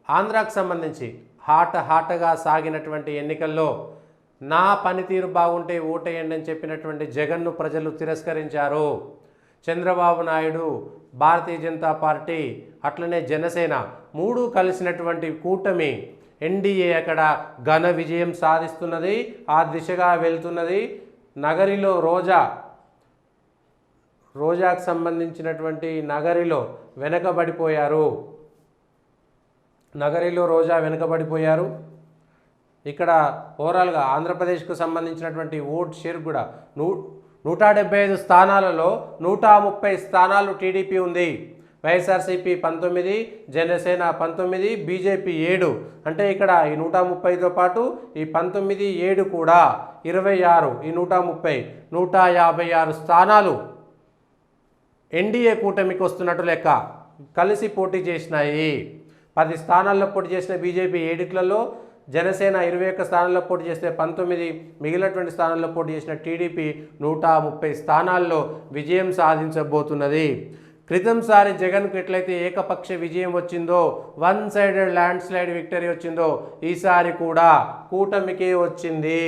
ఆంధ్రాకు సంబంధించి హాటగా సాగినటువంటి ఎన్నికల్లో నా పనితీరు బాగుంటే ఓటేయండి అని చెప్పినటువంటి జగన్ను ప్రజలు తిరస్కరించారు. చంద్రబాబు నాయుడు, భారతీయ జనతా పార్టీ, అట్లనే జనసేన మూడు కలిసినటువంటి కూటమి ఎన్డీఏ అక్కడ ఘన విజయం సాధిస్తున్నది, ఆ దిశగా వెళ్తున్నది. నగరిలో రోజాకు సంబంధించినటువంటి నగరిలో వెనకబడిపోయారు. ఇక్కడ ఓవరాల్గా ఆంధ్రప్రదేశ్కు సంబంధించినటువంటి ఓట్ షేర్ కూడా 175 స్థానాలలో 130 స్థానాలు టీడీపీ ఉంది. వైఎస్ఆర్సీపీ 19, జనసేన 19, బీజేపీ 7. అంటే ఇక్కడ ఈ 130తో పాటు ఈ 19, 7 కూడా 26, ఈ 130 156 స్థానాలు ఎన్డీఏ కూటమికి వస్తున్నట్టు లెక్క. కలిసి పోటీ చేసినాయి. 10 స్థానాల్లో పోటీ చేసిన బీజేపీ 7లలో, జనసేన 21 స్థానాల్లో పోటీ చేస్తే 19, మిగిలినటువంటి స్థానాల్లో పోటీ చేసిన టీడీపీ 130 స్థానాల్లో విజయం సాధించబోతున్నది. క్రితంసారి జగన్కు ఎట్లయితే ఏకపక్ష విజయం వచ్చిందో, one sided land slide victory వచ్చిందో, ఈసారి కూడా కూటమికే వచ్చింది.